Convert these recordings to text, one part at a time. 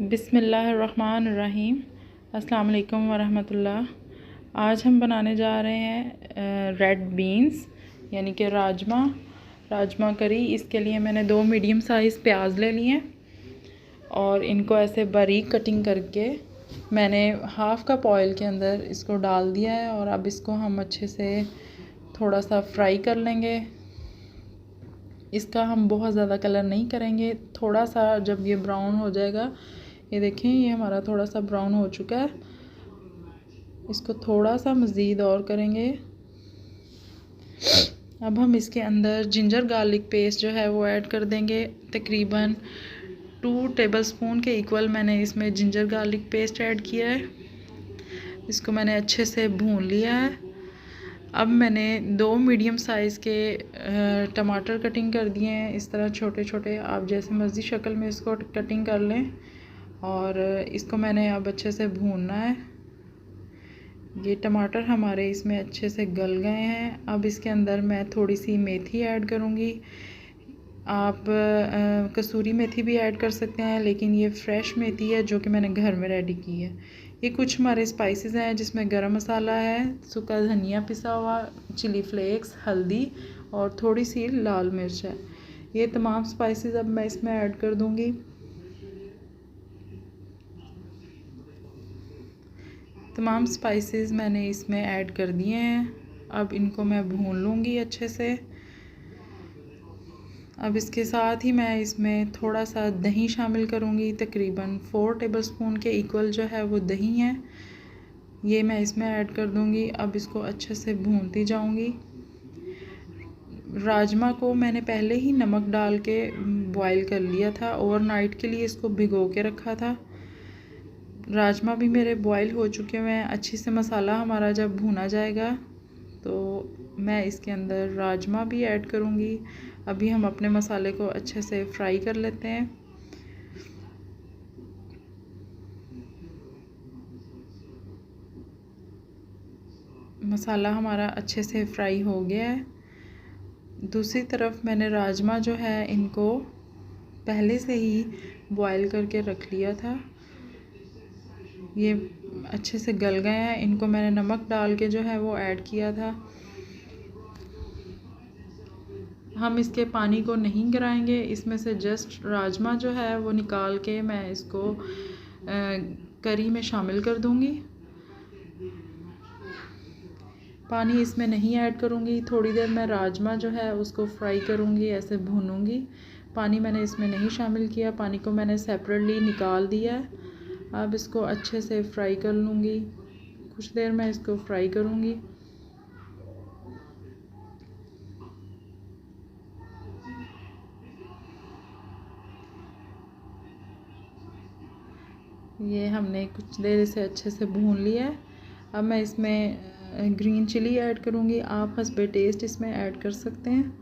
बिस्मिल्लाहिर्रहमानिर्रहीम। अस्सलाम वालेकुम वरहमतुल्लाह। आज हम बनाने जा रहे हैं रेड बीन्स यानी कि राजमा करी। इसके लिए मैंने 2 मीडियम साइज़ प्याज ले लिए और इनको ऐसे बारीक कटिंग करके मैंने हाफ़ कप ऑयल के अंदर इसको डाल दिया है और अब इसको हम अच्छे से थोड़ा सा फ्राई कर लेंगे। इसका हम बहुत ज़्यादा कलर नहीं करेंगे, थोड़ा सा जब ये ब्राउन हो जाएगा, ये देखें ये हमारा थोड़ा सा ब्राउन हो चुका है, इसको थोड़ा सा मज़ीद और करेंगे। अब हम इसके अंदर जिंजर गार्लिक पेस्ट जो है वो ऐड कर देंगे। तकरीबन 2 टेबलस्पून के इक्वल मैंने इसमें जिंजर गार्लिक पेस्ट ऐड किया है। इसको मैंने अच्छे से भून लिया है। अब मैंने 2 मीडियम साइज़ के टमाटर कटिंग कर दिए हैं, इस तरह छोटे छोटे। आप जैसे मर्ज़ी शक्ल में इसको कटिंग कर लें और इसको मैंने अब अच्छे से भूनना है। ये टमाटर हमारे इसमें अच्छे से गल गए हैं। अब इसके अंदर मैं थोड़ी सी मेथी ऐड करूँगी। आप कसूरी मेथी भी ऐड कर सकते हैं, लेकिन ये फ्रेश मेथी है जो कि मैंने घर में रेडी की है। ये कुछ हमारे स्पाइसेस हैं जिसमें गरम मसाला है, सूखा धनिया पिसा हुआ, चिली फ्लेक्स, हल्दी और थोड़ी सी लाल मिर्च है। ये तमाम स्पाइसेस अब मैं इसमें ऐड कर दूँगी। तमाम स्पाइसेस मैंने इसमें ऐड कर दिए हैं। अब इनको मैं भून लूँगी अच्छे से। अब इसके साथ ही मैं इसमें थोड़ा सा दही शामिल करूँगी। तकरीबन 4 टेबलस्पून के इक्वल जो है वो दही है, ये मैं इसमें ऐड कर दूँगी। अब इसको अच्छे से भूनती जाऊँगी। राजमा को मैंने पहले ही नमक डाल के बॉयल कर लिया था, ओवरनाइट के लिए इसको भिगो के रखा था। राजमा भी मेरे बॉयल हो चुके हुए हैं अच्छे से। मसाला हमारा जब भुना जाएगा तो मैं इसके अंदर राजमा भी ऐड करूँगी। अभी हम अपने मसाले को अच्छे से फ्राई कर लेते हैं। मसाला हमारा अच्छे से फ्राई हो गया है। दूसरी तरफ मैंने राजमा जो है इनको पहले से ही बॉयल करके रख लिया था। ये अच्छे से गल गए हैं। इनको मैंने नमक डाल के जो है वो ऐड किया था। हम इसके पानी को नहीं गिराएंगे, इसमें से जस्ट राजमा जो है वो निकाल के मैं इसको करी में शामिल कर दूंगी। पानी इसमें नहीं ऐड करूंगी। थोड़ी देर मैं राजमा जो है उसको फ्राई करूंगी, ऐसे भूनूंगी। पानी मैंने इसमें नहीं शामिल किया, पानी को मैंने सेपरेटली निकाल दिया है। अब इसको अच्छे से फ्राई कर लूँगी। कुछ देर मैं इसको फ्राई करूँगी। ये हमने कुछ देर इसे अच्छे से भून लिया है। अब मैं इसमें ग्रीन चिली ऐड करूँगी। आप हस्बे टेस्ट इसमें ऐड कर सकते हैं।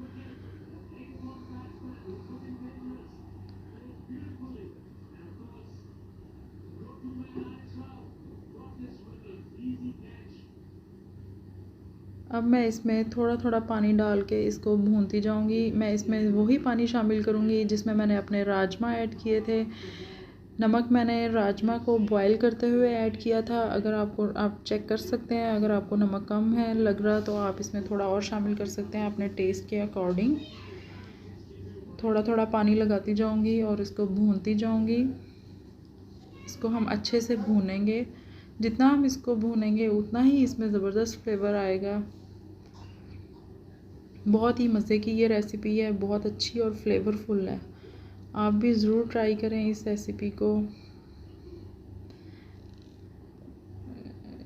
अब मैं इसमें थोड़ा थोड़ा पानी डाल के इसको भूनती जाऊंगी। मैं इसमें वही पानी शामिल करूंगी जिसमें मैंने अपने राजमा ऐड किए थे। नमक मैंने राजमा को बॉईल करते हुए ऐड किया था। अगर आप चेक कर सकते हैं, अगर आपको नमक कम है लग रहा तो आप इसमें थोड़ा और शामिल कर सकते हैं अपने टेस्ट के अकॉर्डिंग। थोड़ा थोड़ा पानी लगाती जाऊंगी और इसको भूनती जाऊंगी। इसको हम अच्छे से भूनेंगे। जितना हम इसको भूनेंगे उतना ही इसमें ज़बरदस्त फ्लेवर आएगा। बहुत ही मज़े की ये रेसिपी है, बहुत अच्छी और फ्लेवरफुल है। आप भी ज़रूर ट्राई करें इस रेसिपी को।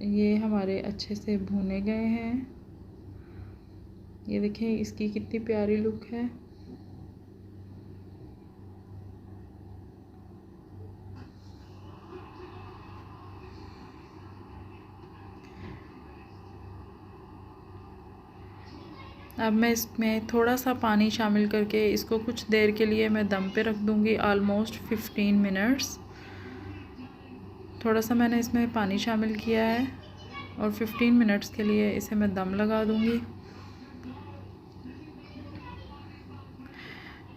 ये हमारे अच्छे से भुने गए हैं। ये देखें इसकी कितनी प्यारी लुक है। अब मैं इसमें थोड़ा सा पानी शामिल करके इसको कुछ देर के लिए मैं दम पे रख दूँगी, ऑलमोस्ट 15 मिनट्स। थोड़ा सा मैंने इसमें पानी शामिल किया है और 15 मिनट्स के लिए इसे मैं दम लगा दूँगी।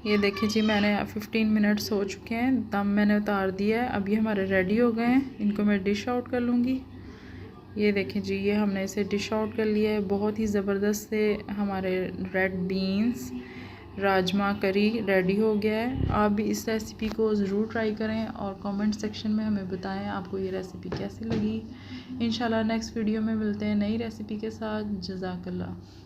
ये देखिए जी, मैंने 15 मिनट्स हो चुके हैं, दम मैंने उतार दिया है। अब ये हमारे रेडी हो गए हैं, इनको मैं डिश आउट कर लूँगी। ये देखें जी, ये हमने इसे डिश आउट कर लिया है। बहुत ही ज़बरदस्त से हमारे रेड बीन्स राजमा करी रेडी हो गया है। आप भी इस रेसिपी को ज़रूर ट्राई करें और कमेंट सेक्शन में हमें बताएं आपको ये रेसिपी कैसी लगी। इंशाल्लाह नेक्स्ट वीडियो में मिलते हैं नई रेसिपी के साथ। जज़ाकल्लाह।